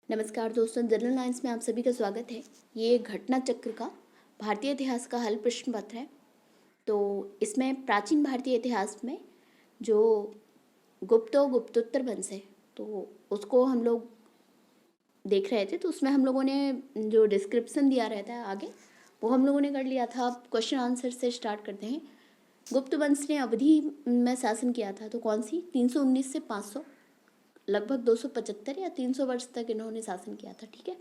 नमस्कार दोस्तों, general lines में आप सभी का स्वागत है। ये घटना चक्र का भारतीय इतिहास का हल प्रश्न पत्र है। तो इसमें प्राचीन भारतीय इतिहास में जो गुप्त और गुप्तोत्तर वंश है तो उसको हम लोग देख रहे थे। तो उसमें हम लोगों ने जो डिस्क्रिप्शन दिया रहता है आगे वो हम लोगों ने कर लिया था। अब क्वेश्चन आंसर से स्टार्ट करते हैं। गुप्त वंश ने अवधि में शासन किया था, तो कौन सी? 319 से 500, लगभग 275 या 300 वर्ष तक इन्होंने शासन किया था। ठीक है,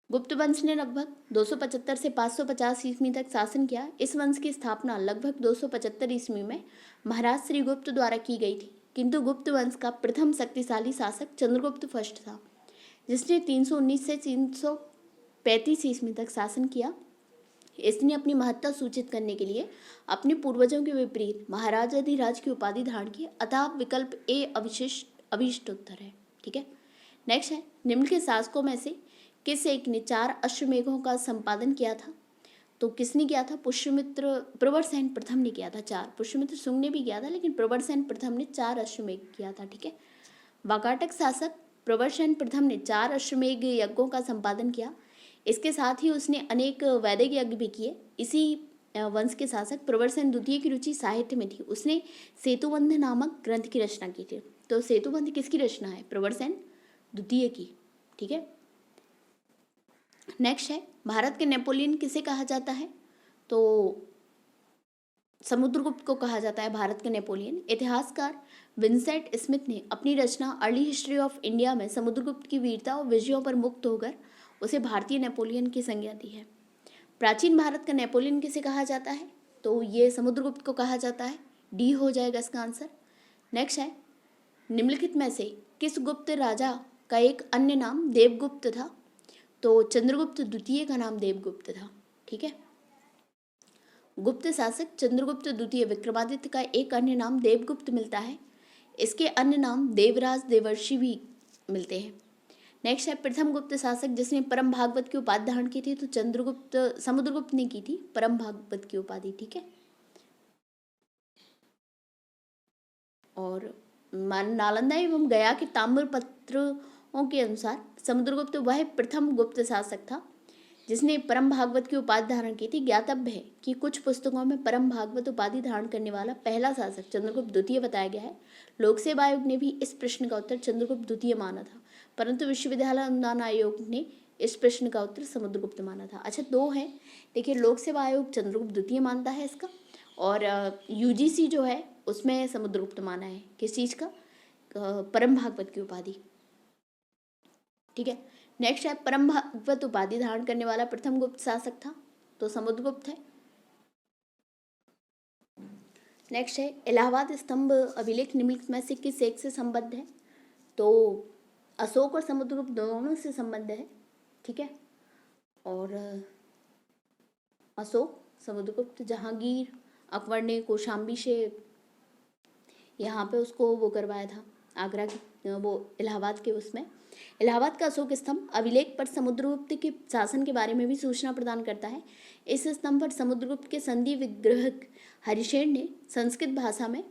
गुप्त वंश ने लगभग 275 से 550 ईस्वी तक शासन किया। इस वंश की स्थापना लगभग 275 ईस्वी में महाराज श्रीगुप्त द्वारा की गई थी, किंतु गुप्त वंश का प्रथम शक्तिशाली शासक चंद्रगुप्त फर्स्ट था, जिसने 319 से 335 ईस्वी तक शासन किया। इसने अपनी महत्ता सूचित करने के लिए अपने पूर्वजों के विपरीत महाराजाधिराज की उपाधि धारण की, अतः विकल्प ए अभिष्ट उत्तर है। ठीक है, नेक्स्ट है, निम्न के शासकों में से किस एक ने 4 अश्वमेघों का संपादन किया था? तो किसने किया था? पुष्यमित्र प्रवरसेन प्रथम ने किया था 4। पुष्यमित्र शुंग ने भी किया था, लेकिन प्रवरसेन प्रथम ने 4 अश्वमेघ किया था। ठीक है, वाकाटक शासक प्रवरसेन प्रथम ने 4 अश्वमेघ यज्ञों का संपादन किया। इसके साथ ही उसने अनेक वैदिक यज्ञ भी किए। इसी वंश के शासक प्रवरसेन द्वितीय की रुचि साहित्य में थी। उसने सेतुबंध नामक ग्रंथ की रचना की थी। तो सेतुबंध किसकी रचना है? प्रवरसेन द्वितीय की। ठीक है, नेक्स्ट है, भारत के नेपोलियन किसे कहा जाता है? तो समुद्रगुप्त को कहा जाता है भारत के नेपोलियन। इतिहासकार विंसेंट स्मिथ ने अपनी रचना अर्ली हिस्ट्री ऑफ इंडिया में समुद्रगुप्त की वीरता और विजयों पर मुक्त होकर उसे भारतीय नेपोलियन की संज्ञा दी है। प्राचीन भारत का नेपोलियन किसे कहा जाता है? तो ये समुद्रगुप्त को कहा जाता है। डी हो जाएगा इसका आंसर। नेक्स्ट है, निम्नलिखित में से किस गुप्त राजा का एक अन्य नाम देवगुप्त था? तो चंद्रगुप्त द्वितीय का नाम देवगुप्त था। ठीक है, गुप्त शासक चंद्रगुप्त द्वितीय विक्रमादित्य का एक अन्य नाम देवगुप्त मिलता है। इसके अन्य नाम देवराज, देवर्षि भी मिलते हैं। नेक्स्ट है, प्रथम गुप्त शासक जिसने परम भागवत की उपाधि धारण की थी? तो समुद्रगुप्त ने की थी परम भागवत की उपाधि। ठीक है, और नालंदा एवं गया के ताम्र पत्रों के अनुसार समुद्रगुप्त वह प्रथम गुप्त शासक था जिसने परम भागवत की उपाधि धारण की थी। ज्ञातव्य है कि कुछ पुस्तकों में परम भागवत उपाधि धारण करने वाला पहला शासक चंद्रगुप्त द्वितीय बताया गया है। लोक सेवा आयोग ने भी इस प्रश्न का उत्तर चंद्रगुप्त द्वितीय माना था, परंतु विश्वविद्यालय अनुदान आयोग ने इस प्रश्न का उत्तर समुद्रगुप्त माना था। अच्छा, 2 है। देखिए, लोक सेवा आयोग चंद्रगुप्त द्वितीय मानता है इसका, और यूजीसी जो है उसमें समुद्रगुप्त माना है। किस चीज़ का? परम भागवत की उपाधि। ठीक है, नेक्स्ट है, परम भागवत उपाधि धारण करने वाला प्रथम गुप्त शासक था? तो समुद्रगुप्त है। नेक्स्ट है, इलाहाबाद स्तंभ अभिलेख निम्नलिखित में से किस एक से संबद्ध है? तो अशोक और समुद्रगुप्त दोनों से संबद्ध है। ठीक है, और अशोक, समुद्रगुप्त, जहांगीर अकबर ने कौशाम्बी से यहाँ पे उसको वो करवाया था, आगरा की वो इलाहाबाद के उसमें। इलाहाबाद का अशोक स्तंभ अभिलेख पर समुद्रगुप्त के शासन के बारे में भी सूचना प्रदान करता है। इस स्तंभ पर समुद्रगुप्त के संधि विग्रह हरिशेन ने संस्कृत भाषा में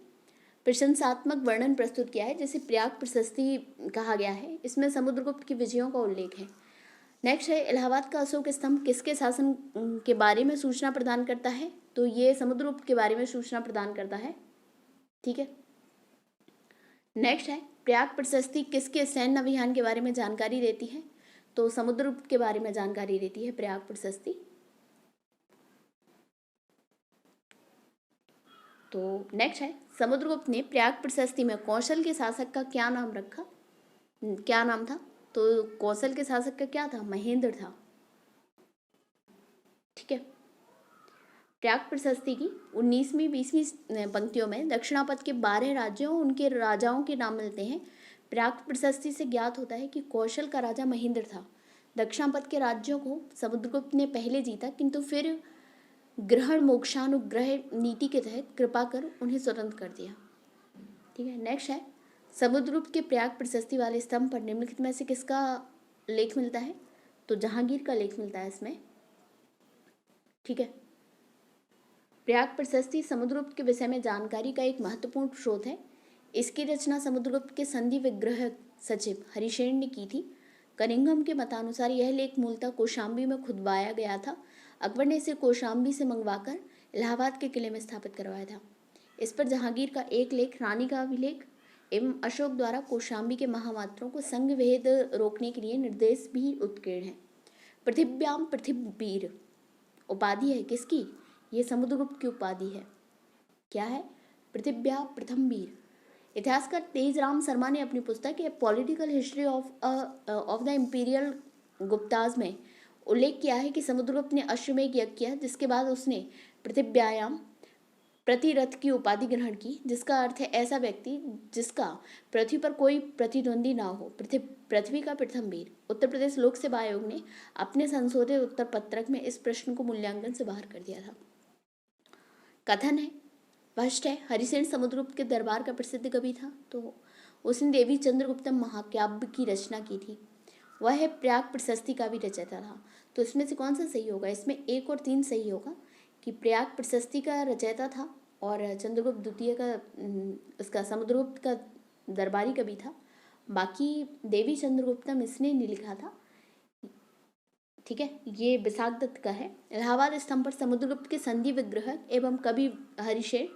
प्रशंसात्मक वर्णन प्रस्तुत किया है, जिसे प्रयाग प्रशस्ति कहा गया है। इसमें समुद्रगुप्त की विजयों का उल्लेख है। नेक्स्ट है, इलाहाबाद का अशोक स्तंभ किसके शासन के बारे में सूचना प्रदान करता है? तो ये समुद्रगुप्त के बारे में सूचना प्रदान करता है। ठीक है, नेक्स्ट है, प्रयाग प्रशस्ति किसके सैन्य अभियान के बारे में जानकारी देती है? तो समुद्रगुप्त के बारे में जानकारी देती है प्रयाग प्रशस्ति। तो नेक्स्ट है, समुद्रगुप्त ने प्रयाग प्रशस्ति में कौशल के शासक का क्या नाम रखा? क्या नाम था? तो कौशल के शासक का क्या था? महेंद्र था। ठीक है, प्रयाग प्रशस्ति की 19वीं 20वीं पंक्तियों में दक्षिणापथ के 12 राज्यों उनके राजाओं के नाम मिलते हैं। प्रयाग प्रशस्ति से ज्ञात होता है कि कौशल का राजा महेंद्र था। दक्षिणापथ के राज्यों को समुद्रगुप्त ने पहले जीता, किंतु फिर ग्रहण मोक्षानुग्रह नीति के तहत कृपा कर उन्हें स्वतंत्र कर दिया। ठीक है, नेक्स्ट है, समुद्रगुप्त के प्रयाग प्रशस्ति वाले स्तंभ पर निम्नलिखित में से किसका लेख मिलता है? तो जहांगीर का लेख मिलता है इसमें। ठीक है, प्रयाग प्रशस्ति समुद्रगुप्त के विषय में जानकारी का एक महत्वपूर्ण स्रोत है। इसकी रचना समुद्रगुप्त के संधि विग्रह सचिव हरिशेन ने की थी। कनिंघम के मतानुसार यह लेख मूलतः कौशाम्बी में खुदवाया गया था। अकबर ने इसे कौशाम्बी से मंगवाकर इलाहाबाद के किले में स्थापित करवाया था। इस पर जहांगीर का एक लेख, रानी का अभिलेख एवं अशोक द्वारा कौशाम्बी के महामात्रों को संघ भेद रोकने के लिए निर्देश भी उत्कीर्ण है। पृथिव्याम पृथिवीर उपाधि है किसकी? ये समुद्रगुप्त की उपाधि है। क्या है? पृथिव्या प्रथम वीर। इतिहासकार तेजराम शर्मा ने अपनी पुस्तक a political history of the imperial Guptas में उल्लेख किया है कि समुद्रगुप्त ने अश्वमेध यज्ञ किया, जिसके बाद उसने पृथिव्यायाम प्रतिरथ की उपाधि ग्रहण की, जिसका अर्थ है ऐसा व्यक्ति जिसका पृथ्वी पर कोई प्रतिद्वंदी ना हो, पृथ्वी का प्रथम वीर। उत्तर प्रदेश लोक सेवा आयोग ने अपने संशोधित उत्तर पत्रक में इस प्रश्न को मूल्यांकन से बाहर कर दिया था। कथन है, स्पष्ट है, हरिसेन समुद्रगुप्त के दरबार का प्रसिद्ध कवि था, तो उसने देवी चंद्रगुप्तम महाकाव्य की रचना की थी। वह है प्रयाग प्रशस्ति का भी रचयिता था। तो इसमें से कौन सा सही होगा? इसमें 1 और 3 सही होगा कि प्रयाग प्रशस्ति का रचयिता था और चंद्रगुप्त द्वितीय का उसका समुद्रगुप्त का दरबारी कवि था। बाकी देवी चंद्रगुप्तम इसने नहीं लिखा था। ठीक है, ये विशाख दत्त का है। इलाहाबाद स्तंभ पर समुद्रगुप्त के संधि विग्रह एवं कवि हरिशेन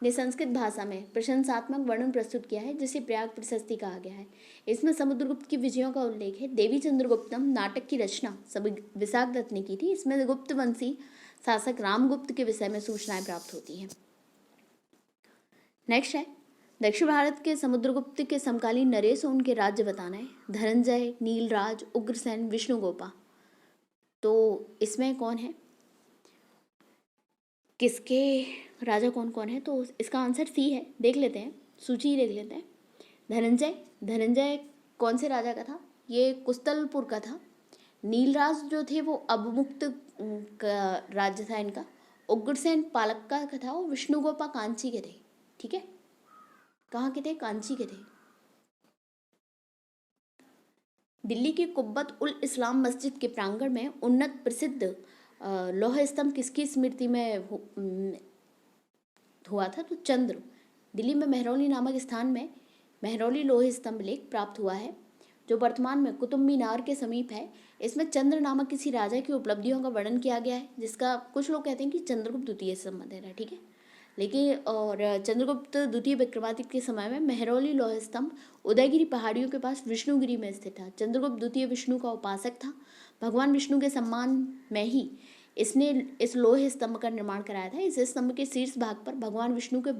ने संस्कृत भाषा में प्रशंसात्मक वर्णन प्रस्तुत किया है, जिसे प्रयाग प्रशस्ति कहा गया है। इसमें समुद्रगुप्त की विजयों का उल्लेख है। देवी चंद्रगुप्तम नाटक की रचना विशाख दत्त ने की थी। इसमें गुप्त वंशी शासक रामगुप्त के विषय में सूचनाएं प्राप्त होती हैं। नेक्स्ट है, दक्षिण भारत के समुद्रगुप्त के समकालीन नरेश और उनके राज्य बताना है। धनंजय, नीलराज, उग्रसेन, विष्णुगोपा। तो इसमें कौन है, किसके राजा कौन कौन है? तो इसका आंसर सी है। देख लेते हैं, सूची देख लेते हैं। धनंजय कौन से राजा का था? ये कुस्तलपुर का था। नीलराज जो थे वो अवमुक्त का राज्य था इनका। उग्रसेन पालक्का का था और विष्णुगोपा कांची के थे। ठीक है, कहाँ के थे? कांची के थे। दिल्ली की कुब्बत उल इस्लाम मस्जिद के प्रांगण में उन्नत प्रसिद्ध लौह स्तंभ किसकी स्मृति में हुआ था? तो चंद्र। दिल्ली में मेहरौली नामक स्थान में मेहरौली लोह स्तंभ लेख प्राप्त हुआ है, जो वर्तमान में कुतुब मीनार के समीप है। इसमें चंद्र नामक किसी राजा की उपलब्धियों का वर्णन किया गया है, जिसका कुछ लोग कहते हैं कि चंद्रगुप्त द्वितीय से संबंध है। ठीक है, लेकिन और चंद्रगुप्त द्वितीय विक्रमादित्य के समय में मेहरौली लौह स्तंभ उदयगिरी पहाड़ियों के पास विष्णुगिरी में स्थित था। चंद्रगुप्त द्वितीय विष्णु का उपासक था। भगवान विष्णु के सम्मान में ही इसने इस लोह स्तंभ का निर्माण कराया था। इस स्तंभ के शीर्ष भाग पर भगवान विष्णु के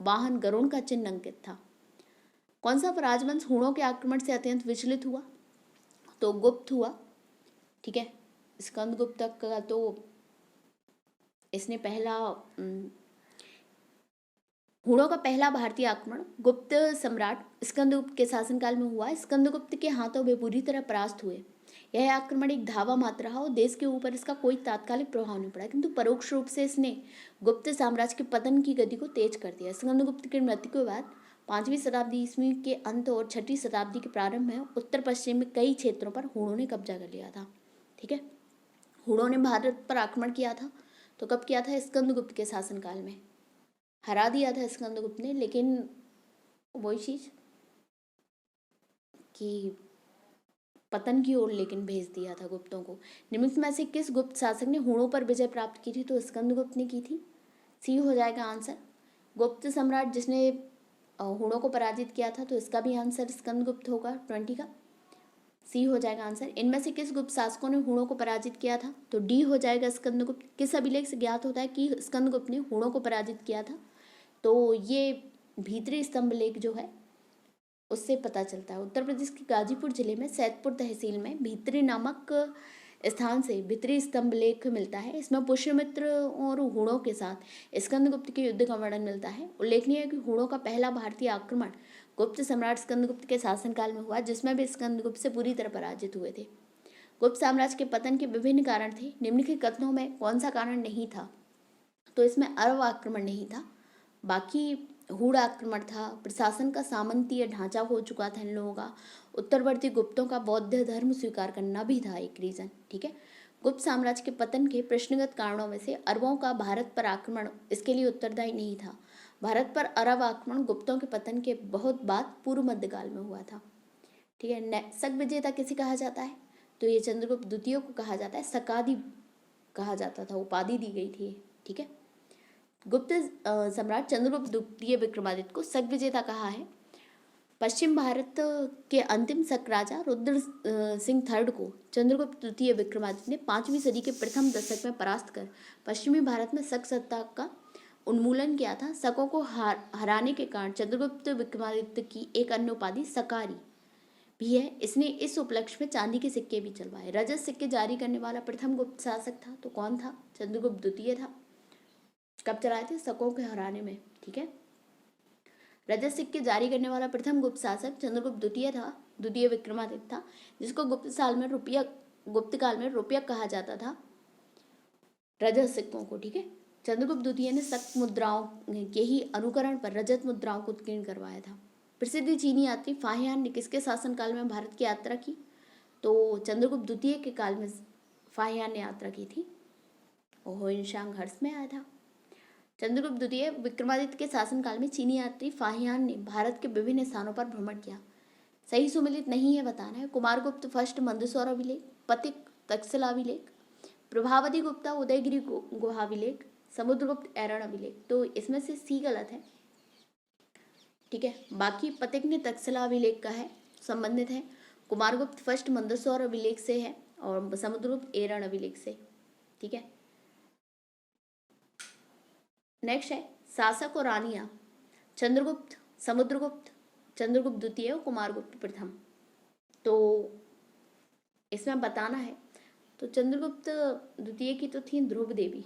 वाहन गरुड़ का चिन्ह अंकित था। कौन सा राजवंश हूणों के आक्रमण से अत्यंत विचलित हुआ? तो गुप्त हुआ। ठीक है, स्कंदगुप्त का तो इसने पहला हूणों का पहला भारतीय आक्रमण गुप्त सम्राट स्कंदगुप्त के शासनकाल में हुआ। स्कंदगुप्त के हाथों वे बुरी तरह परास्त हुए। यह आक्रमण एक धावा मात्र रहा और देश के ऊपर इसका कोई तात्कालिक प्रभाव नहीं पड़ा, किंतु परोक्ष रूप से इसने गुप्त साम्राज्य के पतन की गति को तेज कर दिया। स्कंदगुप्त की मृत्यु के बाद 5वीं शताब्दी ईस्वी के अंत और 6वीं शताब्दी के प्रारंभ में उत्तर पश्चिम में कई क्षेत्रों पर हूणों ने कब्जा कर लिया था। ठीक है, हूणों ने भारत पर आक्रमण किया था। तो कब किया था? स्कंदगुप्त के शासनकाल में हरा दिया था स्कंदगुप्त ने, लेकिन वही चीज कि पतन की ओर लेकिन भेज दिया था गुप्तों को। निम्नलिखित में से किस गुप्त शासक ने हूणों पर विजय प्राप्त की थी? तो स्कंदगुप्त ने की थी। सी हो जाएगा आंसर। गुप्त सम्राट जिसने हूणों को पराजित किया था, तो इसका भी आंसर स्कंदगुप्त होगा 20 का। सी हो जाएगा आंसर। इनमें से किस गुप्त शासकों ने हूणों को पराजित किया था? तो डी हो जाएगा स्कंदगुप्त। किस अभिलेख से ज्ञात होता है कि स्कंदगुप्त ने हूणों को पराजित किया था? तो ये भीतरी स्तंभ लेख जो है उससे पता चलता है। उत्तर प्रदेश के गाजीपुर जिले में सैदपुर तहसील में भीतरी नामक स्थान से भीतरी स्तंभ लेख मिलता है। इसमें पुष्यमित्र और हूणों के साथ स्कंदगुप्त के युद्ध का वर्णन मिलता है। उल्लेखनीय है कि हूणों का पहला भारतीय आक्रमण गुप्त सम्राट स्कंदगुप्त के शासनकाल में हुआ, जिसमें वे स्कंदगुप्त से पूरी तरह पराजित हुए थे। गुप्त साम्राज्य के पतन के विभिन्न कारण थे। निम्नलिखित कथनों में कौन सा कारण नहीं था? तो इसमें अरब आक्रमण नहीं था, बाकी हूण आक्रमण था। प्रशासन का सामंतीय ढांचा हो चुका था इन लोगों का। उत्तरवर्ती गुप्तों का बौद्ध धर्म स्वीकार करना भी था एक रीजन। ठीक है, गुप्त साम्राज्य के पतन के प्रश्नगत कारणों में से अरबों का भारत पर आक्रमण इसके लिए उत्तरदायी नहीं था। भारत पर अरब आक्रमण गुप्तों के पतन के बहुत बाद पूर्व मध्यकाल में हुआ था। ठीक है। शक विजेता किसे कहा जाता है? तो ये चंद्रगुप्त द्वितीय को कहा जाता है, शकादि कहा जाता था, उपाधि दी गई थी। ठीक है। गुप्त सम्राट चंद्रगुप्त द्वितीय विक्रमादित्य को शक विजेता कहा है। पश्चिम भारत के अंतिम शक राजा रुद्र सिंह थर्ड को चंद्रगुप्त द्वितीय विक्रमादित्य ने 5वीं सदी के प्रथम दशक में परास्त कर पश्चिमी भारत में शक सत्ता का उन्मूलन किया था। शकों को हराने के कारण चंद्रगुप्त विक्रमादित्य की एक अन्य उपाधि शकारी भी है। इसने इस उपलक्ष्य में चांदी के सिक्के भी चलवाए। रजत सिक्के जारी करने वाला प्रथम गुप्त शासक था, तो कौन था? चंद्रगुप्त द्वितीय था। कब चलाए थे? शकों के हराने में। ठीक है। रजत सिक्के जारी करने वाला प्रथम गुप्त शासक चंद्रगुप्त द्वितीय था, द्वितीय विक्रमादित्य था, जिसको गुप्त काल में रुपया कहा जाता था, रजत सिक्कों को। ठीक है। चंद्रगुप्त द्वितीय ने शक मुद्राओं के ही अनुकरण पर रजत मुद्राओं को उत्कीर्ण करवाया था। प्रसिद्ध चीनी यात्री फाहियान ने किसके शासनकाल में भारत की यात्रा की? तो चंद्रगुप्त द्वितीय के काल में फाहियान ने यात्रा की थी और होयनसांग हर्ष में आया था। चंद्रगुप्त द्वितीय विक्रमादित्य के शासनकाल में चीनी यात्री फाहियान ने भारत के विभिन्न स्थानों पर भ्रमण किया। सही सुमेलित नहीं है बताना है। कुमारगुप्त फर्स्ट मंदसौर अभिलेख, पथिक तक्षशिला अभिलेख, प्रभावती गुप्ता उदयगिरी गुहा अभिलेख, समुद्रगुप्त एरण अभिलेख। तो इसमें से सी गलत है। ठीक है। बाकी पथिक ने तक्षशिला अभिलेख का है, संबंधित है। कुमारगुप्त फर्स्ट मंदसौर अभिलेख से है और समुद्रगुप्त एरण अभिलेख से। ठीक है। नेक्स्ट है शासक और रानियां चंद्रगुप्त, समुद्रगुप्त, चंद्रगुप्त द्वितीय और कुमारगुप्त प्रथम। तो इसमें बताना है, तो चंद्रगुप्त द्वितीय की तो थी ध्रुव देवी,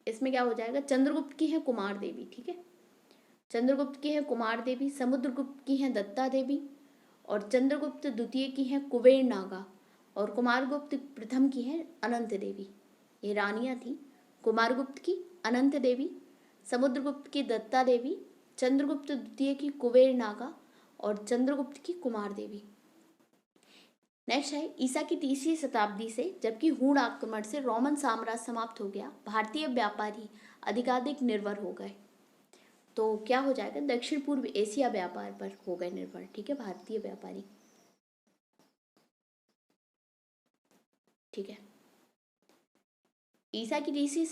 इसमें क्या हो जाएगा? चंद्रगुप्त की है कुमार देवी। ठीक है। चंद्रगुप्त की है कुमार देवी, समुद्रगुप्त की है दत्ता देवी और चंद्रगुप्त द्वितीय की है कुबेर नागा और कुमारगुप्त प्रथम की है अनंत देवी। ये रानियां थी। कुमारगुप्त की अनंत देवी, समुद्रगुप्त की दत्ता देवी, चंद्रगुप्त द्वितीय की कुबेर नागा और चंद्रगुप्त की कुमार देवी। नेक्स्ट है ईसा की 3वीं शताब्दी से जबकि हूण आक्रमण से रोमन साम्राज्य समाप्त हो गया, भारतीय व्यापारी अधिकाधिक निर्भर हो गए। तो क्या हो जाएगा? दक्षिण पूर्व एशिया व्यापार पर हो गए निर्भर। ठीक है। भारतीय व्यापारी। ठीक है। ईसा की 3वीं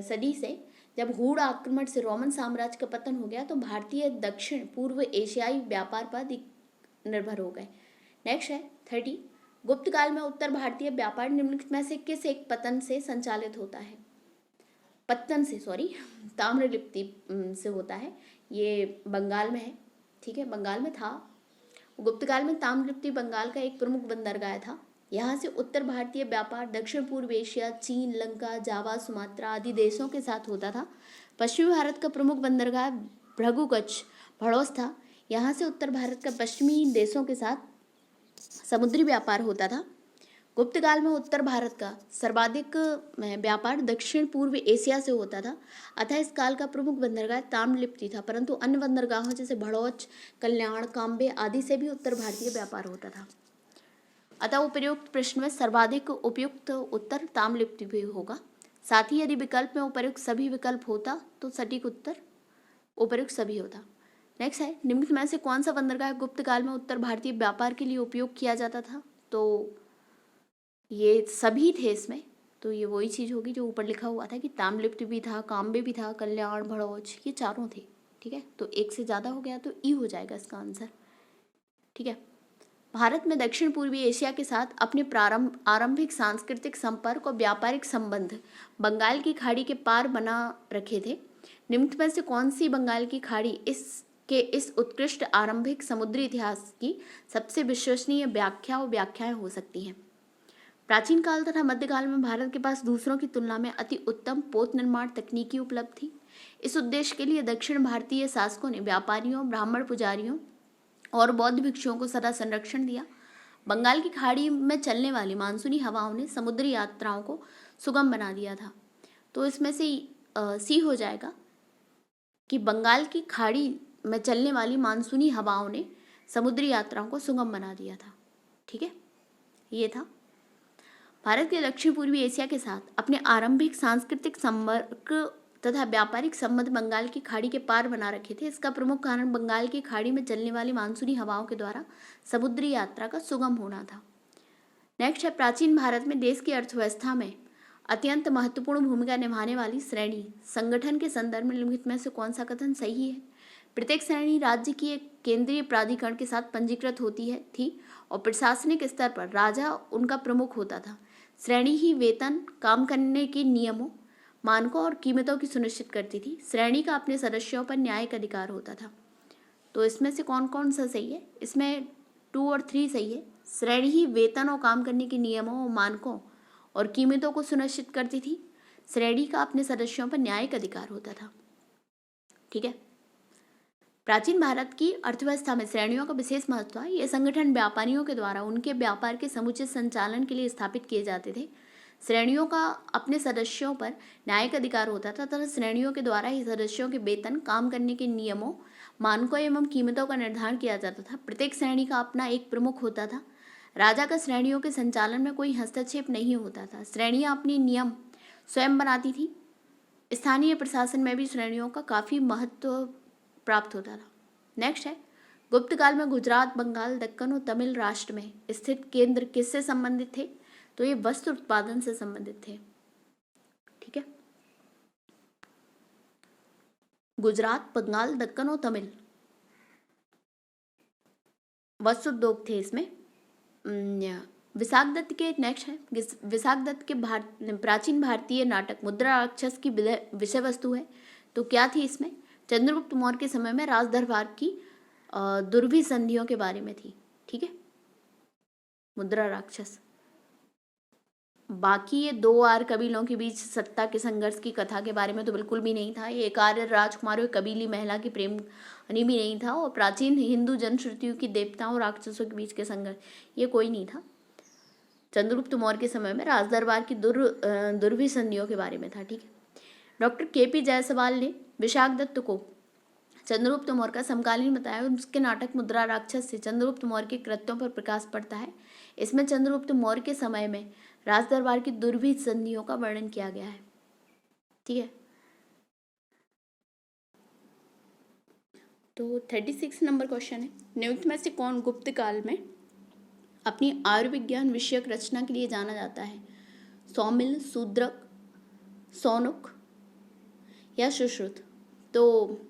सदी से जब हूण आक्रमण से रोमन साम्राज्य का पतन हो गया तो भारतीय दक्षिण पूर्व एशियाई व्यापार पर निर्भर हो गए। नेक्स्ट है 30 गुप्त काल में उत्तर भारतीय व्यापार निम्नलिखित में से किस एक पतन से संचालित होता है? पत्तन से, सॉरी, ताम्रलिप्ति से होता है। ये बंगाल में है। ठीक है। बंगाल में था। गुप्त काल में ताम्रलिप्ति बंगाल का एक प्रमुख बंदरगाह था। यहाँ से उत्तर भारतीय व्यापार दक्षिण पूर्व एशिया, चीन, लंका, जावा, सुमात्रा आदि देशों के साथ होता था। पश्चिमी भारत का प्रमुख बंदरगाह भृगुकच्छ भड़ौस था। यहाँ से उत्तर भारत का पश्चिमी देशों के साथ समुद्री व्यापार होता था। गुप्त काल में उत्तर भारत का सर्वाधिक व्यापार दक्षिण पूर्व एशिया से होता था। अतः इस काल का प्रमुख बंदरगाह ताम्रलिप्ति था, परंतु अन्य बंदरगाहों जैसे भड़ौच, कल्याण, काम्बे आदि से भी उत्तर भारतीय व्यापार होता था। अतः उपर्युक्त प्रश्न में सर्वाधिक उपयुक्त उत्तर ताम्रलिप्ति भी होगा। साथ ही यदि विकल्प में उपर्युक्त सभी विकल्प होता तो सटीक उत्तर उपर्युक्त सभी होता। नेक्स्ट है निम्नलिखित में से कौन सा बंदरगाह गुप्त काल में उत्तर भारतीय व्यापार के लिए उपयोग किया जाता था? तो ये सभी थे इसमें। तो ये वही चीज़ होगी जो ऊपर लिखा हुआ था कि ताम्रलिप्ति भी था, काम्बे भी था, कल्याण, भड़ौच, ये चारों थे। ठीक है। तो एक से ज़्यादा हो गया तो ई हो जाएगा इसका आंसर। ठीक है। भारत में दक्षिण पूर्वी एशिया के साथ अपने आरंभिक सांस्कृतिक संपर्क और व्यापारिक संबंध बंगाल की खाड़ी के पार बना रखे थे। निम्नलिखित में से कौन सी बंगाल की खाड़ी इस उत्कृष्ट आरंभिक समुद्री इतिहास की सबसे विश्वसनीय व्याख्या और व्याख्याएं हो सकती हैं? प्राचीन काल तथा मध्यकाल में भारत के पास दूसरों की तुलना में अति उत्तम पोत निर्माण तकनीकी उपलब्ध थी। इस उद्देश्य के लिए दक्षिण भारतीय शासकों ने व्यापारियों, ब्राह्मण पुजारियों और बौद्ध भिक्षुओं को सदा संरक्षण दिया। बंगाल की खाड़ी में चलने वाली मानसूनी हवाओं ने समुद्री यात्राओं को सुगम बना दिया था। तो इसमें से सी हो जाएगा कि बंगाल की खाड़ी में चलने वाली मानसूनी हवाओं ने समुद्री यात्राओं को सुगम बना दिया था। ठीक है। ये था भारत के दक्षिण पूर्वी एशिया के साथ अपने आरंभिक सांस्कृतिक संपर्क तथा व्यापारिक संबंध बंगाल की खाड़ी के पार बना रखे थे। इसका प्रमुख कारण बंगाल की खाड़ी में चलने वाली मानसूनी हवाओं के द्वारा समुद्री यात्रा का सुगम होना था। नेक्स्ट है, प्राचीन भारत में देश की अर्थव्यवस्था में अत्यंत महत्वपूर्ण भूमिका निभाने वाली श्रेणी संगठन के संदर्भ में निम्नलिखित में से कौन सा कथन सही है? प्रत्येक श्रेणी राज्य की एक केंद्रीय प्राधिकरण के साथ पंजीकृत होती है थी और प्रशासनिक स्तर पर राजा उनका प्रमुख होता था। श्रेणी ही वेतन, काम करने के नियमों, मानकों और कीमतों की सुनिश्चित करती थी। श्रेणी का अपने सदस्यों पर न्यायिक अधिकार होता था। तो इसमें से कौन कौन सा सही है? इसमें 2 और 3 सही है। श्रेणी ही वेतन और काम करने के नियमों, मानकों और कीमतों को सुनिश्चित करती थी। श्रेणी का अपने सदस्यों पर न्यायिक अधिकार होता था। ठीक है। प्राचीन भारत की अर्थव्यवस्था में श्रेणियों का विशेष महत्व है। ये संगठन व्यापारियों के द्वारा उनके व्यापार के समुचित संचालन के लिए स्थापित किए जाते थे। श्रेणियों का अपने सदस्यों पर न्यायिक अधिकार होता था तथा श्रेणियों के द्वारा ही सदस्यों के वेतन, काम करने के नियमों, मानकों एवं कीमतों का निर्धारण किया जाता था। प्रत्येक श्रेणी का अपना एक प्रमुख होता था। राजा का श्रेणियों के संचालन में कोई हस्तक्षेप नहीं होता था। श्रेणियां अपने नियम स्वयं बनाती थी। स्थानीय प्रशासन में भी श्रेणियों का काफी महत्व प्राप्त होता था। नेक्स्ट है, गुप्त काल में गुजरात, बंगाल, दक्कन और तमिल राष्ट्र में स्थित केंद्र किससे संबंधित थे? तो ये वस्त्र उत्पादन से संबंधित थे। ठीक है। गुजरात, बंगाल, दक्कन और तमिल वस्त्र उद्योग थे इसमें। विशाख दत्त के नेक्स्ट है, विशाख दत्त के प्राचीन भारतीय नाटक मुद्रा राक्षस की विषय वस्तु है। तो क्या थी इसमें? चंद्रगुप्त मौर्य के समय में राज दरबार की दुर्भी संधियों के बारे में थी। ठीक है, मुद्रा राक्षस। बाकी ये 2 आर्य कबीलों के बीच सत्ता के संघर्ष की कथा के बारे में तो बिल्कुल भी नहीं था। ये एक आर्य राजकुमार और कबीली महिला की प्रेम कहानी भी नहीं था। और प्राचीन हिंदू जनश्रुतियों की देवताओं और राक्षसों के बीच के संघर्ष, ये कोई नहीं था। चंद्रगुप्त मौर्य के समय में राज दरबार की दुर्भी संधियों के बारे में था। ठीक है। डॉक्टर KP जायसवाल ने विशाख दत्त को चंद्रगुप्त मौर्य का समकालीन बताया। उसके नाटक मुद्रा राक्षस से चंद्रगुप्त मौर्य के कृत्यों पर प्रकाश पड़ता है। इसमें चंद्रगुप्त मौर्य के समय में राज दरबार की दुर्भी संधियों का वर्णन किया गया है। ठीक है। तो 36 नंबर क्वेश्चन है, निम्नलिखित में से कौन गुप्त काल में अपनी आयुर्विज्ञान विषयक रचना के लिए जाना जाता है? सौमिल, शूद्रक, सौनक या सुश्रुत? तो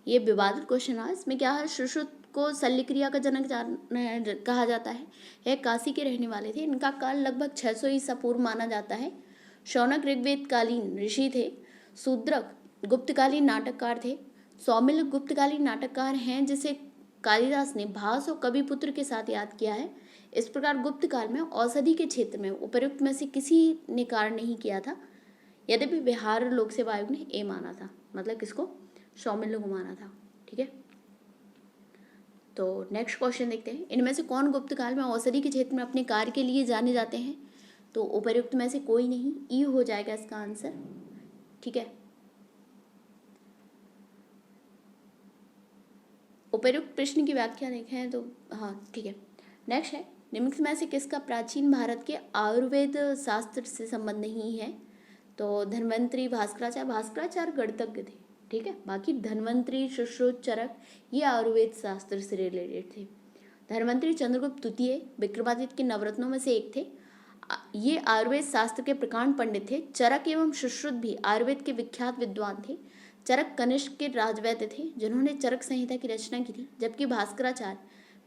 ये विवादित क्वेश्चन है। इसमें क्या है, सुश्रुत को शल्य क्रिया का जनक कहा जाता है। यह काशी के रहने वाले थे। इनका काल लगभग 600 ईसा पूर्व माना जाता है। शौनक ऋग्वेद कालीन ऋषि थे। शूद्रक गुप्तकालीन नाटककार थे। सौमिल गुप्तकालीन नाटककार हैं जिसे कालिदास ने भास और कविपुत्र के साथ याद किया है। इस प्रकार गुप्त काल में औषधि के क्षेत्र में उपर्युक्त में से किसी ने कार्य नहीं किया था, यद्यपि बिहार लोक सेवा आयोग ने ए माना था, मतलब किसको? सौमिल को माना था। ठीक है। तो नेक्स्ट क्वेश्चन देखते हैं, इनमें से कौन गुप्त काल में औषधि के क्षेत्र में अपने कार्य के लिए जाने जाते हैं? तो उपर्युक्त में से कोई नहीं, ई हो जाएगा इसका आंसर। ठीक है। उपर्युक्त प्रश्न की व्याख्या देखें तो हाँ ठीक है। नेक्स्ट है, निम्नलिखित में से किसका प्राचीन भारत के आयुर्वेद शास्त्र से संबंध नहीं है? तो धन्वंतरी, भास्कराचार्य गणितज्ञ थे। ठीक है। बाकी धन्वंतरी, सुश्रुत, चरक ये आयुर्वेद शास्त्र से रिलेटेड थे। धन्वंतरी चंद्रगुप्त द्वितीय विक्रमादित्य के नवरत्नों में से एक थे। ये आयुर्वेद शास्त्र के प्रकांड पंडित थे। चरक एवं सुश्रुत भी आयुर्वेद के विख्यात विद्वान थे। चरक कनिष्क के राजवैद्य थे जिन्होंने चरक संहिता की रचना की थी, जबकि भास्कराचार्य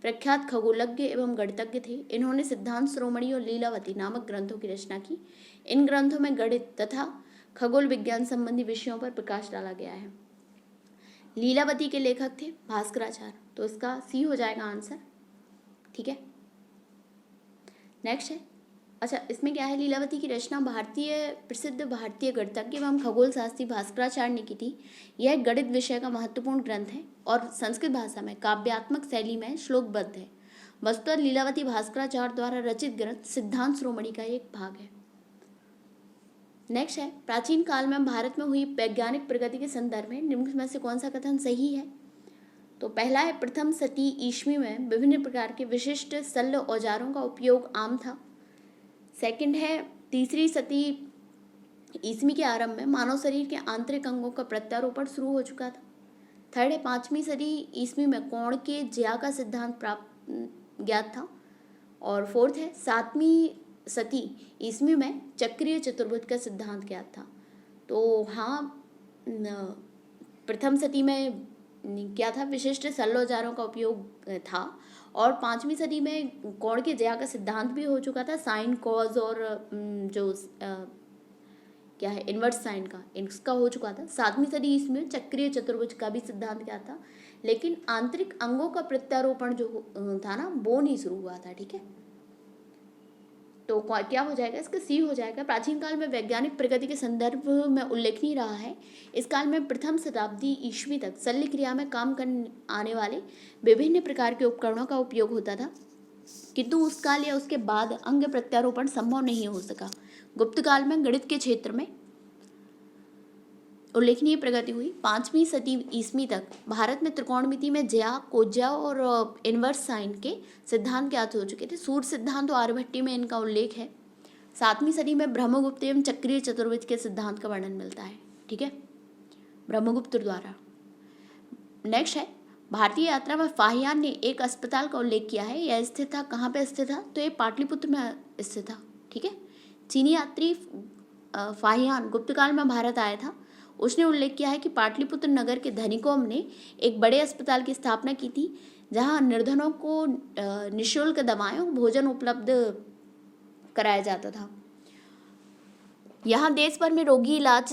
प्रख्यात खगोलज्ञ एवं गणितज्ञ थे। इन्होंने सिद्धांत शिरोमणि और लीलावती नामक ग्रंथों की रचना की। इन ग्रंथों में गणित तथा खगोल विज्ञान संबंधी विषयों पर प्रकाश डाला गया है। लीलावती के लेखक थे भास्कराचार्य, तो इसका सी हो जाएगा आंसर। ठीक है। नेक्स्ट है, अच्छा इसमें क्या है, लीलावती की रचना प्रसिद्ध भारतीय गणितज्ञ एवं खगोल शास्त्री भास्कराचार्य ने की थी। यह गणित विषय का महत्वपूर्ण ग्रंथ है और संस्कृत भाषा में काव्यात्मक शैली में श्लोकबद्ध है। वस्तुतः लीलावती भास्कराचार्य द्वारा रचित ग्रंथ सिद्धांत शिरोमणि का एक भाग है। नेक्स्ट है, प्राचीन काल में भारत में हुई वैज्ञानिक प्रगति के संदर्भ में निम्नलिखित में से कौन सा कथन सही है? तो पहला है, प्रथम शती ईस्वी में विभिन्न प्रकार के विशिष्ट शल्य औजारों का उपयोग आम था। सेकंड है, तीसरी शती ईस्वी के आरंभ में मानव शरीर के आंतरिक अंगों का प्रत्यारोपण शुरू हो चुका था। थर्ड है 5वीं सदी ईस्वी में कोण के ज्या का सिद्धांत प्राप्त ज्ञात था। और फोर्थ है 7वीं सदी ईस्वी में चक्रीय चतुर्भुज का सिद्धांत ज्ञात था। तो हाँ, प्रथम सदी में क्या था, विशिष्ट सरल औजारों का उपयोग था। और 5वीं सदी में कोण के ज्या का सिद्धांत भी हो चुका था, साइन कॉज और जो क्या है इन्वर्स साइन का, इसका हो चुका था। 7वीं सदी इसमें चक्रीय चतुर्भुज का भी सिद्धांत क्या था, लेकिन आंतरिक अंगों का प्रत्यारोपण जो था ना, वो नहीं शुरू हुआ था। ठीक है, तो क्या हो जाएगा इसका, सी हो जाएगा। प्राचीन काल में वैज्ञानिक प्रगति के संदर्भ में उल्लेखनीय रहा है। इस काल में प्रथम शताब्दी ईस्वी तक शल्य क्रिया में काम करने आने वाले विभिन्न प्रकार के उपकरणों का उपयोग होता था, किंतु उस काल या उसके बाद अंग प्रत्यारोपण संभव नहीं हो सका। गुप्त काल में गणित के क्षेत्र में उल्लेखनीय प्रगति हुई। 5वीं सदी ईस्वी तक भारत में त्रिकोणमिति में ज्या, कोज्या और इनवर्स साइन के सिद्धांत ज्ञात हो चुके थे। सूर्य सिद्धांत और आर्यभट्टी में इनका उल्लेख है। 7वीं सदी में ब्रह्मगुप्त एवं चक्रीय चतुर्भुज के सिद्धांत का वर्णन मिलता है। ठीक है, ब्रह्मगुप्त द्वारा। नेक्स्ट है भारतीय यात्रा में फाहियान ने एक अस्पताल का उल्लेख किया है। यह स्थित था, कहाँ पे स्थित था, तो ये पाटलिपुत्र में स्थित था। ठीक है, चीनी यात्री फाहियान गुप्त काल में भारत आया था। उसने उल्लेख किया है कि पाटलिपुत्र नगर के धनिकों ने एक बड़े अस्पताल की स्थापना की थी, जहां निर्धनों को निःशुल्क दवाएं और भोजन उपलब्ध कराया जाता था। यहाँ देश भर में रोगी इलाज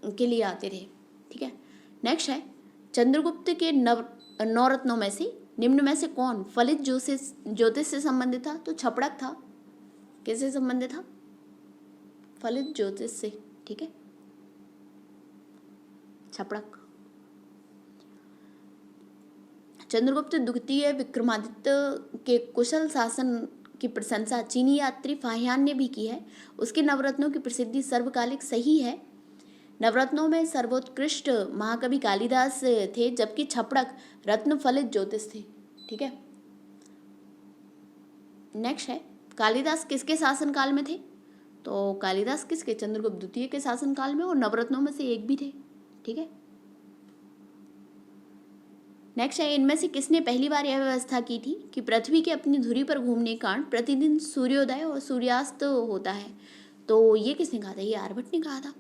के लिए आते थे। ठीक है, नेक्स्ट है चंद्रगुप्त के नौ रत्नों में से निम्न में से कौन फलित ज्योतिष से संबंधित था, तो छपड़क था। किससे संबंधित था, फलित ज्योतिष से। ठीक है, छपड़क। चंद्रगुप्त द्वितीय विक्रमादित्य के कुशल शासन की प्रशंसा चीनी यात्री फाहियान ने भी की है। उसके नवरत्नों की प्रसिद्धि सर्वकालिक सही है। नवरत्नों में सर्वोत्कृष्ट महाकवि कालिदास थे, जबकि छपड़क रत्न फलित ज्योतिष थे। ठीक है, नेक्स्ट है कालिदास किसके शासनकाल में थे, तो कालिदास किसके, चंद्रगुप्त द्वितीय के शासनकाल में, और नवरत्नों में से एक भी थे। ठीक है, नेक्स्ट है इनमें से किसने पहली बार यह व्यवस्था की थी कि पृथ्वी के अपनी धुरी पर घूमने के कारण प्रतिदिन सूर्योदय और सूर्यास्त होता है, तो ये किसने कहा था, ये आर्यभट्ट ने कहा था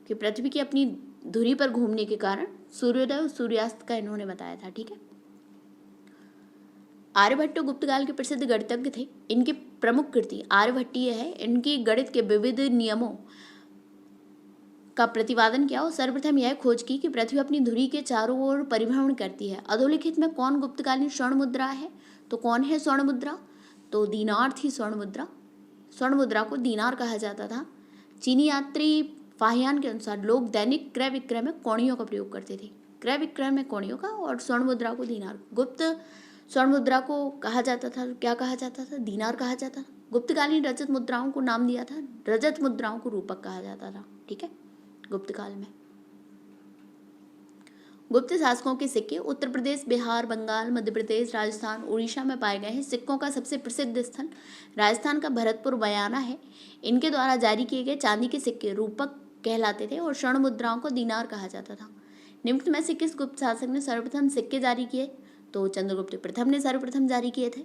कि पृथ्वी की अपनी धुरी पर घूमने के कारण सूर्योदय और सूर्यास्त का इन्होंने बताया था। ठीक है, आर्यभट्ट गुप्त काल के प्रसिद्ध गणितज्ञ थे। इनकी प्रमुख कृति आर्यभट्टीय है। इनकी गणित के विविध नियमों का प्रतिपादन किया और सर्वप्रथम यह खोज की कि पृथ्वी अपनी धुरी के चारों ओर परिभ्रमण करती है। अधोलिखित में कौन गुप्तकालीन स्वर्ण मुद्रा है, तो कौन है स्वर्ण मुद्रा, तो दीनार थी स्वर्ण मुद्रा। स्वर्ण मुद्रा को दीनार कहा जाता था। चीनी यात्री फाहियान के अनुसार लोग दैनिक क्रय विक्रय में कौड़ियों का प्रयोग करते थे। क्रय विक्रय में कौड़ियों का, और स्वर्ण मुद्रा को दीनार। गुप्त स्वर्ण मुद्रा को कहा जाता था, क्या कहा जाता था, दीनार कहा जाता था। गुप्तकालीन रजत मुद्राओं को नाम दिया था, रजत मुद्राओं को रूपक कहा जाता था। ठीक है, गुप्त काल में गुप्त शासकों के सिक्के उत्तर प्रदेश, बिहार, बंगाल, मध्य प्रदेश, राजस्थान, उड़ीसा में पाए गए हैं। सिक्कों का सबसे प्रसिद्ध स्थल राजस्थान का भरतपुर बयाना है। इनके द्वारा जारी किए गए चांदी के सिक्के रूपक कहलाते थे और स्वर्ण मुद्राओं को दीनार कहा जाता था। निम्न में से किस गुप्त शासक ने सर्वप्रथम सिक्के जारी किए, तो चंद्रगुप्त प्रथम ने सर्वप्रथम जारी किए थे।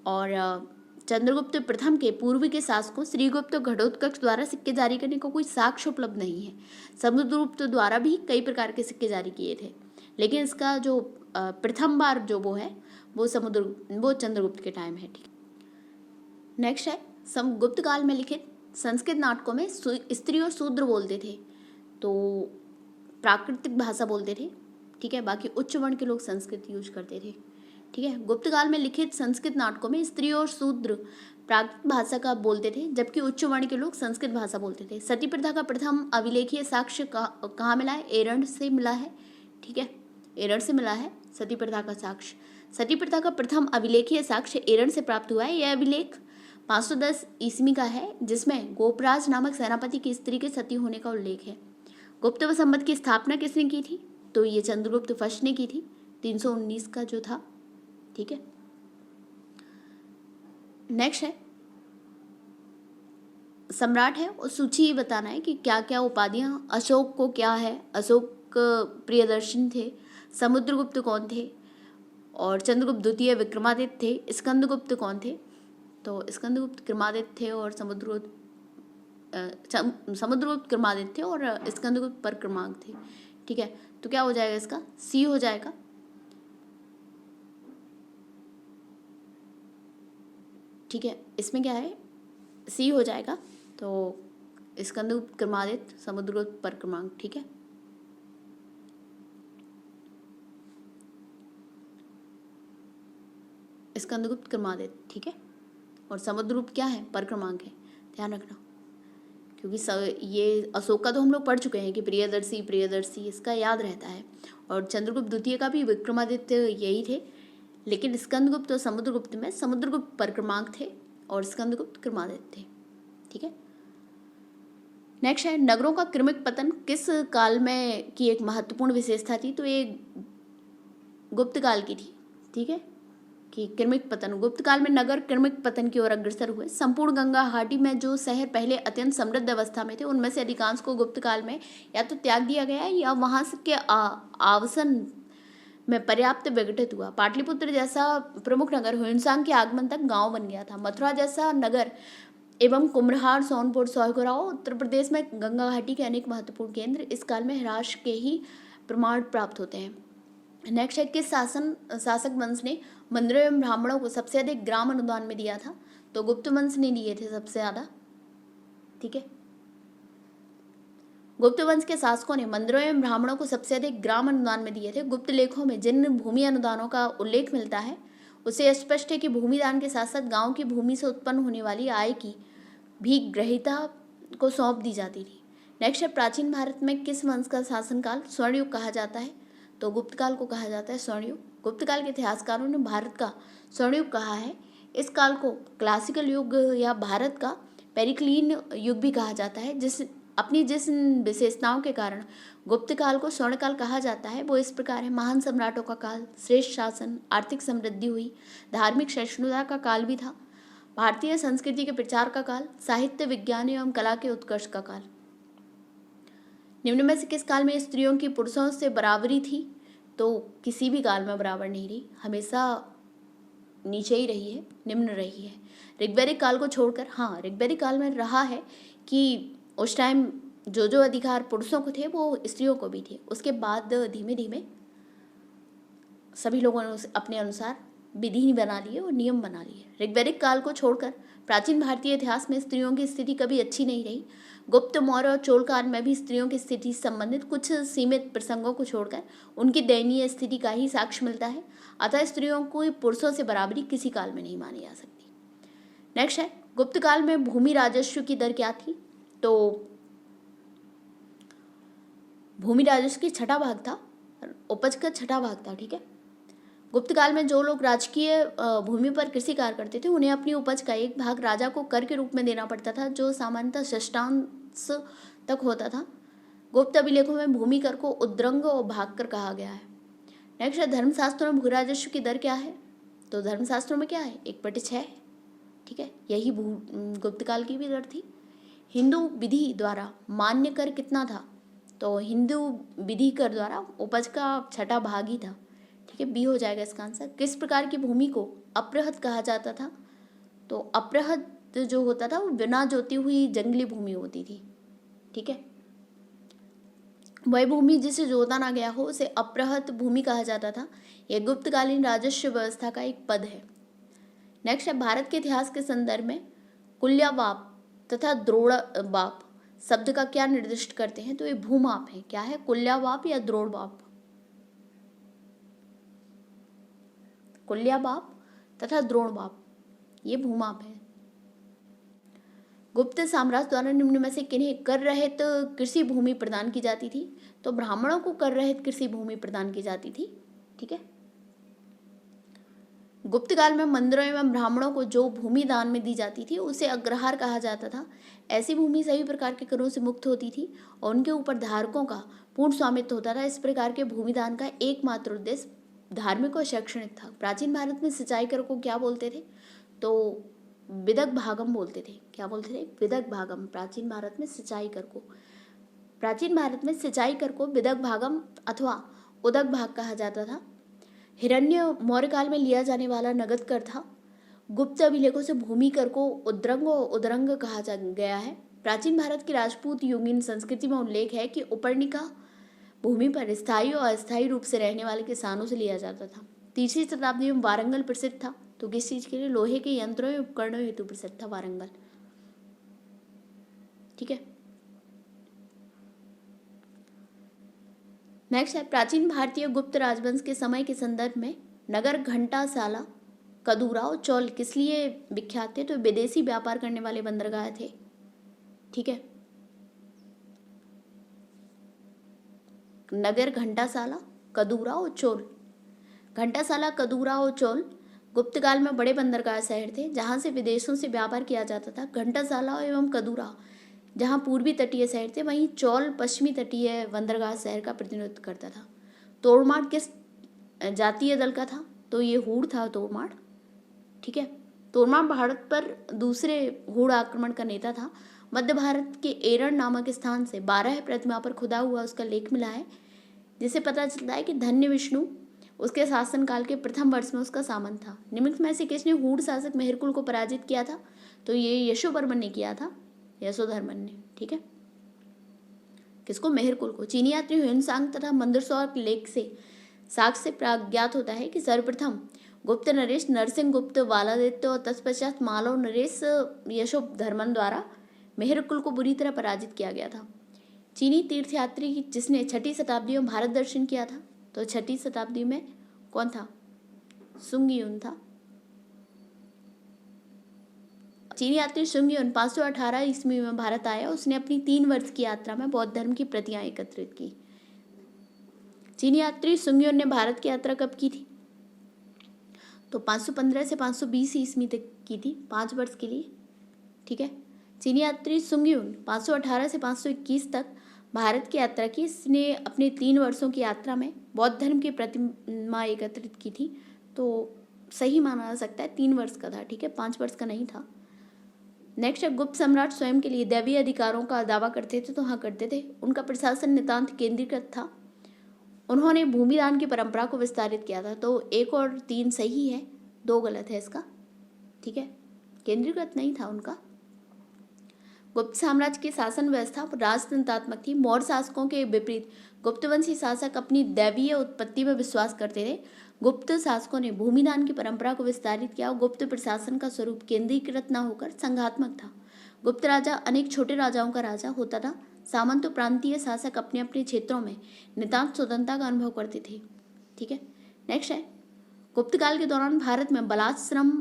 और चंद्रगुप्त प्रथम के पूर्व के शासकों श्रीगुप्त और घटोत्कच द्वारा सिक्के जारी करने का कोई साक्ष्य उपलब्ध नहीं है। समुद्रगुप्त द्वारा भी कई प्रकार के सिक्के जारी किए थे, लेकिन इसका जो प्रथम बार जो वो है वो चंद्रगुप्त के टाइम है। ठीक, नेक्स्ट है गुप्त काल में लिखित संस्कृत नाटकों में स्त्री और शूद्र बोलते थे, तो प्राकृतिक भाषा बोलते थे। ठीक है, बाकी उच्च वर्ण के लोग संस्कृत यूज करते थे। ठीक है, गुप्त काल में लिखित संस्कृत नाटकों में स्त्री और शूद्र प्राकृत भाषा का बोलते थे, जबकि उच्च वर्ण के लोग संस्कृत भाषा बोलते थे। सती प्रथा का प्रथम अभिलेखीय साक्ष्य कहाँ मिला है, एरंड से मिला है। ठीक है, एरंड से मिला है सती प्रथा का साक्ष्य। सती प्रथा का प्रथम अभिलेखीय साक्ष्य एरंड से प्राप्त हुआ है। यह अभिलेख 510 ईस्वी का है, जिसमें गोपराज नामक सेनापति की स्त्री के सती होने का उल्लेख है। गुप्त वसंवत की स्थापना किसने की थी, तो ये चंद्रगुप्त फर्स्ट ने की थी, 319 का जो था। ठीक है, नेक्स्ट है सम्राट है उस सूची बताना है कि क्या क्या उपाधियां अशोक को क्या है। अशोक प्रियदर्शन थे, समुद्रगुप्त कौन थे, और चंद्रगुप्त द्वितीय विक्रमादित्य थे, स्कंदगुप्त कौन थे। तो स्कंदगुप्त क्रमादित्य थे और समुद्रगुप्त क्रमादित्य थे और स्कंदगुप्त पर क्रमांक थे। ठीक है, तो क्या हो जाएगा इसका, सी हो जाएगा। ठीक है, इसमें क्या है, सी हो जाएगा। तो स्कंदगुप्त क्रमादित्य, समुद्रगुप्त पर क्रमांक। ठीक है, स्कंदगुप्त क्रमादित्य। ठीक है, और समुद्रगुप्त क्या है, पर क्रमांक है, ध्यान रखना। क्योंकि ये अशोक का तो हम लोग पढ़ चुके हैं कि प्रियदर्शी प्रियदर्शी, इसका याद रहता है। और चंद्रगुप्त द्वितीय का भी विक्रमादित्य यही थे, लेकिन स्कंदगुप्त और समुद्रगुप्त में समुद्रगुप्त पर क्रमांक थे और स्कंदगुप्त क्रमादित्य थे। ठीक है, नेक्स्ट है नगरों का क्रमिक पतन किस काल में की एक महत्वपूर्ण विशेषता थी। तो ये गुप्त काल की थी। ठीक है, कि क्रमिक पतन, गुप्त काल में नगर क्रमिक पतन की ओर अग्रसर हुए। संपूर्ण गंगा घाटी में जो शहर पहले अत्यंत समृद्ध अवस्था में थे, उनमें से अधिकांश को गुप्त काल में या तो त्याग दिया गया या वहां के आवासन में पर्याप्त विघटित हुआ। पाटलिपुत्र जैसा प्रमुख नगर ह्वेनसांग के आगमन तक गांव बन गया था। मथुरा जैसा नगर एवं कुम्हरार, सोनपुर, सौगुराव उत्तर प्रदेश में गंगा घाटी के अनेक महत्वपूर्ण केंद्र इस काल में ह्रास के ही प्रमाण प्राप्त होते हैं। नेक्स्ट है किस शासक वंश ने मंदिरों एवं ब्राह्मणों को सबसे अधिक ग्राम अनुदान में दिया था। तो गुप्त वंश ने दिए थे सबसे ज्यादा। ठीक है, गुप्त वंश के शासकों ने मंदिरों एवं ब्राह्मणों को सबसे अधिक ग्राम अनुदान में दिए थे। गुप्त लेखों में जिन भूमि अनुदानों का उल्लेख मिलता है उससे स्पष्ट है कि भूमि दान के साथ साथ गांव की भूमि से उत्पन्न होने वाली आय की भी ग्रहीता को सौंप दी जाती थी। नेक्स्ट है प्राचीन भारत में किस वंश का शासनकाल स्वर्णयुग कहा जाता है। तो गुप्त काल को कहा जाता है स्वर्णयुग। गुप्त काल के इतिहासकारों ने भारत का स्वर्णयुग कहा है। इस काल को क्लासिकल युग या भारत का पेरिक्लीन युग भी कहा जाता है। जिस विशेषताओं के कारण गुप्त काल को स्वर्णकाल कहा जाता है वो इस प्रकार है। महान सम्राटों का काल, श्रेष्ठ शासन, आर्थिक समृद्धि हुई, धार्मिक सहिष्णुता का काल भी था, भारतीय संस्कृति के प्रचार का काल, साहित्य, विज्ञान एवं कला के उत्कर्ष का काल। निम्न में से किस काल में स्त्रियों की पुरुषों से बराबरी थी। तो किसी भी काल में बराबर नहीं रही, हमेशा नीचे ही रही है, निम्न रही है। ऋग्वैदिक काल को छोड़कर, हाँ ऋग्वैदिक काल में रहा है कि उस टाइम जो अधिकार पुरुषों को थे वो स्त्रियों को भी थे। उसके बाद धीमे धीमे सभी लोगों ने उसे अपने अनुसार विधि बना लिए और नियम बना लिए। ऋग्वैदिक काल को छोड़कर प्राचीन भारतीय इतिहास में स्त्रियों की स्थिति कभी अच्छी नहीं रही। गुप्त, मौर्य और चोल काल में भी स्त्रियों की स्थिति से संबंधित कुछ सीमित प्रसंगों को छोड़कर उनकी दयनीय स्थिति का ही साक्ष्य मिलता है। अतः स्त्रियों को पुरुषों से बराबरी किसी काल में नहीं मानी जा सकती। नेक्स्ट है गुप्त काल में भूमि राजस्व की दर क्या थी। तो भूमि राजस्व की छठा भाग था, उपज का छठा भाग था। ठीक है, गुप्त काल में जो लोग राजकीय भूमि पर कृषि कार्य करते थे उन्हें अपनी उपज का एक भाग राजा को कर के रूप में देना पड़ता था, जो सामान्यतः षष्ठांश तक होता था। गुप्त अभिलेखों में भूमि कर को उद्रंग और भाग कर कहा गया है। नेक्स्ट है धर्मशास्त्रों में भू राजस्व की दर क्या है। तो धर्मशास्त्रों में क्या है, 1/6। ठीक है, यही गुप्त काल की भी दर थी। हिंदू विधि द्वारा मान्य कर कितना था। तो हिंदू विधि कर द्वारा उपज का छठा भाग ही था। ठीक है, बी हो जाएगा इसका आंसर। किस प्रकार की भूमि को अपृहत कहा जाता था। तो अपृहत जो होता था वो बिना जोती हुई जंगली भूमि होती थी। ठीक है, वह भूमि जिसे जोता ना गया हो उसे अपृहत भूमि कहा जाता था। यह गुप्तकालीन राजस्व व्यवस्था का एक पद है। नेक्स्ट है भारत के इतिहास के संदर्भ में कुल्यावाप तथा द्रोणवाप शब्द का क्या निर्दिष्ट करते हैं। तो ये भूमाप है। क्या है, कुल्यावाप या द्रोणवाप। कुल्यावाप तथा द्रोणवाप ये भूमाप है। गुप्त साम्राज्य द्वारा निम्न में से किन्हें कर रहित कृषि भूमि प्रदान की जाती थी। तो ब्राह्मणों को कर रहित कृषि भूमि प्रदान की जाती थी। ठीक है, गुप्त काल में मंदिरों एवं ब्राह्मणों को जो भूमि दान में दी जाती थी उसे अग्रहार कहा जाता था। ऐसी भूमि सभी प्रकार के करों से मुक्त होती थी और उनके ऊपर धारकों का पूर्ण स्वामित्व होता था। इस प्रकार के भूमि दान का एकमात्र उद्देश्य धार्मिक और शैक्षणिक था। प्राचीन भारत में सिंचाई कर को क्या बोलते थे। तो विदग भागम बोलते थे। क्या बोलते थे? विदग भागम। प्राचीन भारत में सिंचाई कर को विदग भागम अथवा उदक भाग कहा जाता था। हिरण्य मौर्य काल में लिया जाने वाला नगद कर था। गुप्त अभिलेखों से भूमि कर को उद्रंग और उदरंग कहा जा गया है। प्राचीन भारत की राजपूत युगीन संस्कृति में उल्लेख है कि उपरनिका भूमि पर स्थायी और अस्थायी रूप से रहने वाले किसानों से लिया जाता था। 3वीं शताब्दी में वारंगल प्रसिद्ध था। तो किस चीज के लिए? लोहे के यंत्रों एवं उपकरणों हेतु प्रसिद्ध था वारंगल। ठीक है। नेक्स्ट है, प्राचीन भारतीय गुप्त राजवंश के समय के संदर्भ में नगर, घंटासाला, कदूरा और चौल किस लिए विख्यात थे? तो विदेशी व्यापार करने वाले बंदरगाह थे। ठीक है। नगर, घंटासाला, कदूरा और चोल। घंटासाला, कदूरा और चोल गुप्त काल में बड़े बंदरगाह शहर थे जहां से विदेशों से व्यापार किया जाता था। घंटासाला एवं कदूरा जहां पूर्वी तटीय शहर थे, वहीं चौल पश्चिमी तटीय बंदरगाह शहर का प्रतिनिधित्व करता था। तोड़माड़ किस जातीय दल का था? तो ये हूण था तोड़माड़। ठीक है। तोड़माड़ भारत पर दूसरे हूण आक्रमण का नेता था। मध्य भारत के एरण नामक स्थान से 12 प्रतिमा पर खुदा हुआ उसका लेख मिला है, जिससे पता चलता है कि धन्य विष्णु उसके शासनकाल के प्रथम वर्ष में उसका सामंत था। निम्नलिखित में से किसने हूण शासक मेहरकुल को पराजित किया था? तो ये यशोवर्मन ने किया था, यशोधर्मन ने। ठीक है। किसको? मेहरकुल को। चीनी यात्री ह्वेनसांग तथा मंदसौर लेख से साक्ष्य से प्राज्ञात होता है कि सर्वप्रथम गुप्त नरेश नरसिंह गुप्त वालादित्य और तत्पश्चात मालव नरेश यशोधर्मन द्वारा मेहरकुल को बुरी तरह पराजित किया गया था। चीनी तीर्थयात्री जिसने 6वीं शताब्दी में भारत दर्शन किया था, तो 6वीं शताब्दी में कौन था? सुंगयुन था। चीनी यात्री सुंगयुन 518 ईस्वी में भारत आया। उसने अपनी 3 वर्ष की यात्रा में बौद्ध धर्म की प्रतियां एकत्रित की। चीनी यात्री सुंगयुन ने भारत की यात्रा कब की थी? तो 515 से 520 ईस्वी तक की थी, 5 वर्ष के लिए। ठीक है। चीनी यात्री सुंगयुन 518 से 521 तक भारत की यात्रा की। इसने अपने 3 वर्षों की यात्रा में बौद्ध धर्म की प्रतिमा एकत्रित की थी। तो सही माना जा सकता है 3 वर्ष का था। ठीक है, 5 वर्ष का नहीं था। नेक्स्ट है, गुप्त सम्राट स्वयं के लिए दैवीय अधिकारों का दावा करते थे? तो हाँ, करते थे। उनका प्रशासन नितांत केंद्रीकृत था। उन्होंने भूमिदान की परंपरा को विस्तारित किया था। तो 1 और 3 सही है, 2 गलत है इसका। ठीक है, केंद्रीकृत नहीं था उनका। गुप्त साम्राज्य की शासन व्यवस्था राजतंत्रात्मक थी। मौर्य शासकों के विपरीत गुप्तवंशी शासक अपनी दैवीय उत्पत्ति में विश्वास करते थे। गुप्त शासकों ने भूमिदान की परंपरा को विस्तारित किया और गुप्त प्रशासन का स्वरूप केंद्रीकृत न होकर संघात्मक था। गुप्त राजा अनेक छोटे राजाओं का राजा होता था। सामंत प्रांतीय शासक अपने अपने क्षेत्रों में नितांत स्वतंत्रता का अनुभव करते थे। ठीक है। नेक्स्ट है, गुप्त काल के दौरान भारत में बलात्श्रम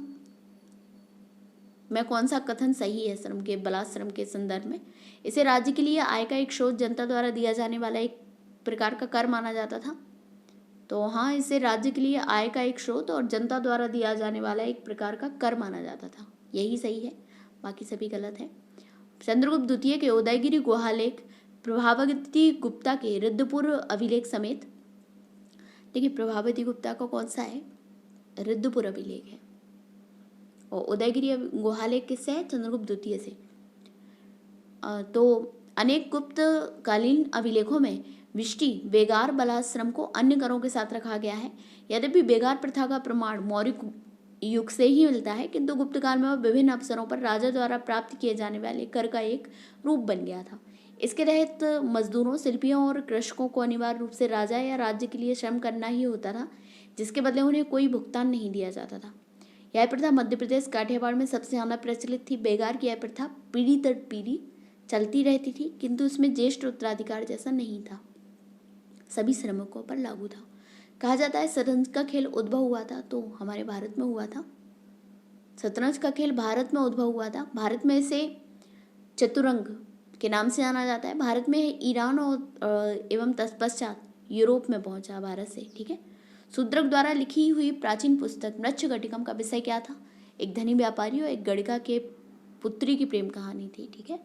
में कौन सा कथन सही है? श्रम के, बलात्श्रम के संदर्भ में इसे राज्य के लिए आय का एक स्रोत, जनता द्वारा दिया जाने वाला एक प्रकार का कर माना जाता था। तो हाँ, इसे राज्य के लिए आय का एक स्रोत और जनता द्वारा दिया जाने वाला एक प्रकार का कर माना जाता था। यही सही है, बाकी सभी गलत है। चंद्रगुप्त द्वितीय के उदयगिरी गुहालेख, प्रभावती गुप्ता के रिद्धपुर अभिलेख समेत, देखिए प्रभावती गुप्ता का कौन सा है? रिद्धपुर अभिलेख है। और उदयगिरी गुहालेख किससे है? चंद्रगुप्त द्वितीय से। तो अनेक गुप्त कालीन अभिलेखों में विष्टि, बेगार, बलाश्रम को अन्य करों के साथ रखा गया है। यद्यपि बेगार प्रथा का प्रमाण मौर्य युग से ही मिलता है, किंतु गुप्त काल में वह विभिन्न अवसरों पर राजा द्वारा प्राप्त किए जाने वाले कर का एक रूप बन गया था। इसके तहत मजदूरों, शिल्पियों और कृषकों को अनिवार्य रूप से राजा या राज्य के लिए श्रम करना ही होता था, जिसके बदले उन्हें कोई भुगतान नहीं दिया जाता था। यह प्रथा मध्य प्रदेश, काठियावाड़ में सबसे ज़्यादा प्रचलित थी। बेगार की यह प्रथा पीढ़ी दर पीढ़ी चलती रहती थी, किंतु इसमें ज्येष्ठ उत्तराधिकार जैसा नहीं था, सभी श्रमिकों पर लागू था। कहा जाता है शतरंज का खेल उद्भव हुआ था, तो हमारे भारत में हुआ था। शतरंज का खेल भारत में उद्भव हुआ था। भारत में इसे चतुरंग के नाम से जाना जाता है। भारत में ईरान और एवं तत्पश्चात यूरोप में पहुंचा भारत से। ठीक है। शूद्रक द्वारा लिखी हुई प्राचीन पुस्तक मृच्छकटिकम का विषय क्या था? एक धनी व्यापारी और एक गणिका के पुत्री की प्रेम कहानी थी। ठीक है,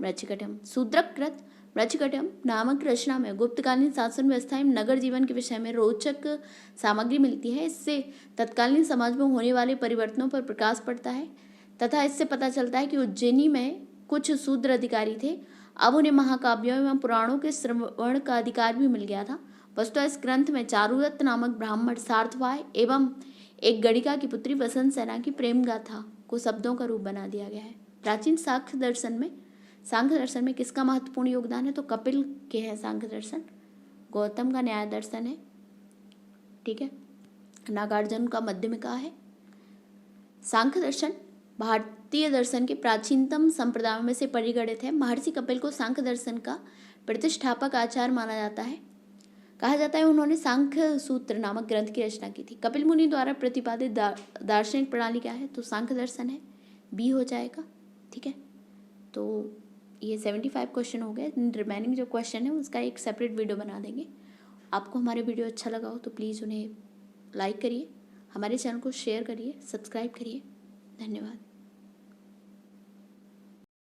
मृच्छकटिकम। शूद्रक कृत मृच्छकटम नामक रचना में गुप्तकालीन शासन व्यवस्था एवं नगर जीवन के विषय में रोचक सामग्री मिलती है। इससे तत्कालीन समाज में होने वाले परिवर्तनों पर प्रकाश पड़ता है तथा इससे पता चलता है कि उज्जैनी में कुछ शूद्र अधिकारी थे, अब उन्हें महाकाव्यों एवं पुराणों के श्रवण का अधिकार भी मिल गया था। वस्तुतः इस ग्रंथ में चारुदत्त नामक ब्राह्मण सार्थवाय एवं एक गणिका की पुत्री वसंत सेना की प्रेम गाथा को शब्दों का रूप बना दिया गया है। प्राचीन सांख्य दर्शन में किसका महत्वपूर्ण योगदान है? तो कपिल के हैं सांख्य दर्शन। गौतम का न्याय दर्शन है, ठीक है। नागार्जुन का मध्यमिका है। सांख्य दर्शन भारतीय दर्शन के प्राचीनतम संप्रदायों में से परिगणित है। महर्षि कपिल को सांख्य दर्शन का प्रतिष्ठापक आचार्य माना जाता है। कहा जाता है उन्होंने सांख्य सूत्र नामक ग्रंथ की रचना की थी। कपिल मुनि द्वारा प्रतिपादित दार्शनिक प्रणाली क्या है? तो सांख्य दर्शन है, बी हो जाएगा, ठीक है। तो ये 75 क्वेश्चन हो गए। रिमेनिंग जो क्वेश्चन है उसका एक सेपरेट वीडियो बना देंगे। आपको हमारे वीडियो अच्छा लगा हो तो प्लीज़ उन्हें लाइक करिए, हमारे चैनल को शेयर करिए, सब्सक्राइब करिए। धन्यवाद।